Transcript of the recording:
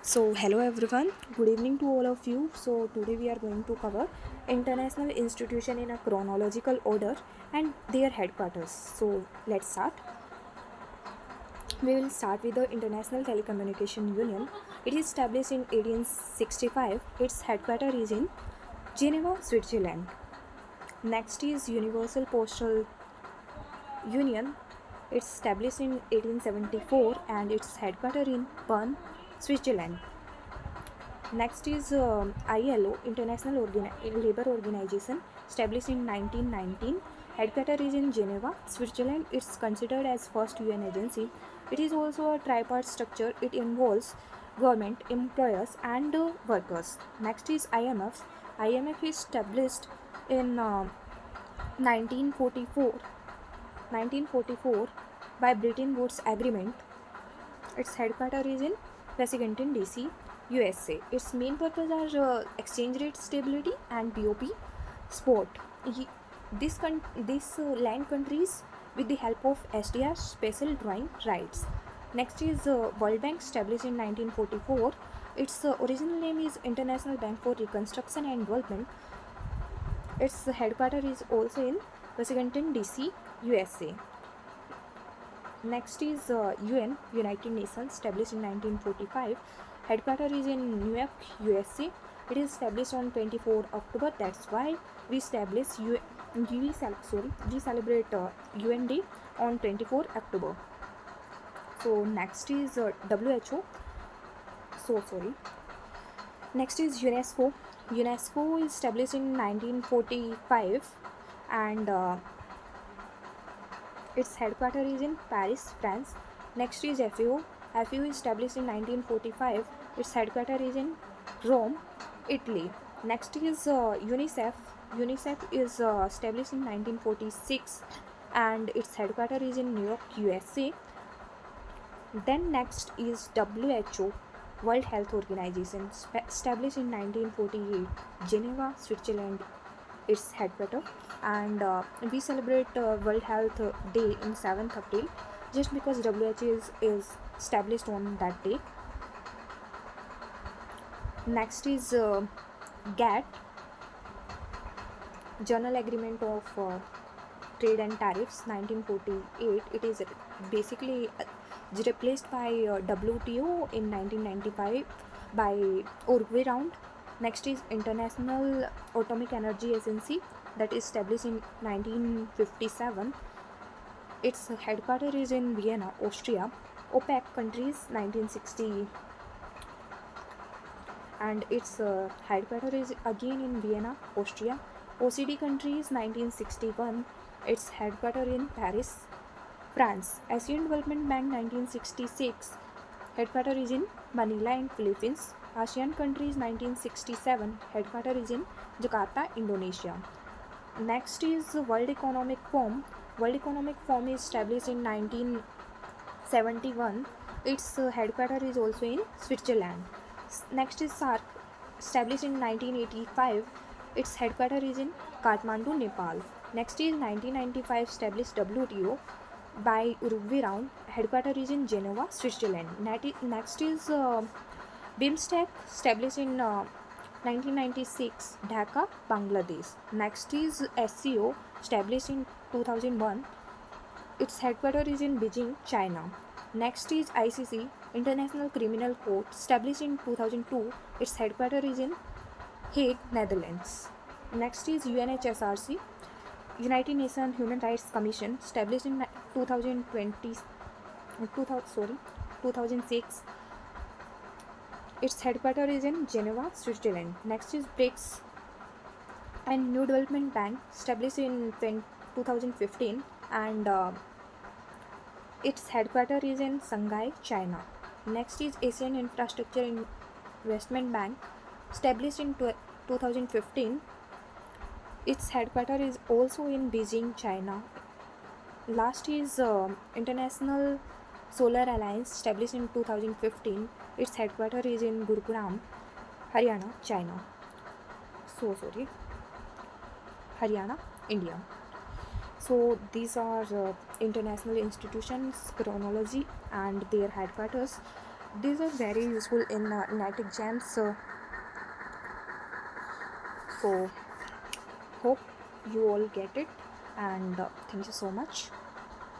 Hello everyone, good evening to all of you. Today we are going to cover international institution in a chronological order and their headquarters. Let's start. We will start with the International Telecommunication Union. It is established in 1865. Its headquarters is in Geneva, Switzerland. Next is Universal Postal Union. It's established in 1874 and its headquarters in Bern, Switzerland. Next is ILO, International Labour Organization, established in 1919. Headquarters is in Geneva, Switzerland. It's considered as first UN agency. It is also a tripartite structure. It involves government, employers, and workers. Next is IMF. IMF is established in 1944. 1944 by Bretton Woods Agreement. Its headquarters is in Washington DC, USA. Its main purpose are exchange rate stability and BOP support. This land countries with the help of SDR special drawing rights. Next is World Bank, established in 1944. Its original name is International Bank for Reconstruction and Development. Its headquarters is also in Washington DC, USA. Next is UN, United Nations, established in 1945. Headquarters is in New York, USA. It is established on 24 October. That's why we celebrate UN Day on 24 October. So next is WHO. Next is UNESCO. UNESCO is established in 1945 and its headquarters is in Paris, France. Next is FAO. FAO is established in 1945. Its headquarters is in Rome, Italy. Next is UNICEF. UNICEF is established in 1946 and its headquarters is in New York, USA. Then next is WHO, World Health Organization, established in 1948, Geneva, Switzerland, its headquarters. And we celebrate World Health Day in 7th April just because WHO is established on that day. Next is GATT, General Agreement of Trade and Tariffs, 1948. It is basically replaced by WTO in 1995 by Uruguay round. Next is International Atomic Energy Agency, that is established in 1957. Its headquarters is in Vienna, Austria. OPEC countries, 1960, and its headquarters is again in Vienna, Austria. OECD countries, 1961. Its headquarters in Paris, France. Asian Development Bank, 1966. Headquarters is in Manila in Philippines. ASEAN countries, 1967. Headquarters is in Jakarta, Indonesia. Next is World Economic Forum. World Economic Forum is established in 1971. Its headquarters is also in Switzerland. Next is SAARC, established in 1985. Its headquarters is in Kathmandu, Nepal. Next is 1995 established WTO by Uruguay round. Headquarters is in Geneva, Switzerland. Next is BIMSTEC, established in 1996, Dhaka, Bangladesh. Next is SCO, established in 2001. Its headquarters is in Beijing, China. Next is ICC, International Criminal Court, established in 2002. Its headquarters is in Hague, Netherlands. Next is UNHRC, United Nations Human Rights Commission, established in 2006. Its headquarters is in Geneva, Switzerland. Next is BRICS and New Development Bank, established in 2015, and its headquarters is in Shanghai, China. Next is Asian Infrastructure Investment Bank, established in 2015. Its headquarters is also in Beijing, China. Last is International Solar Alliance, established in 2015. Its headquarters is in Gurugram, Haryana, China. Haryana, India. So these are international institutions, chronology, and their headquarters. these are very useful in NET exams. So hope you all get it, and thank you so much.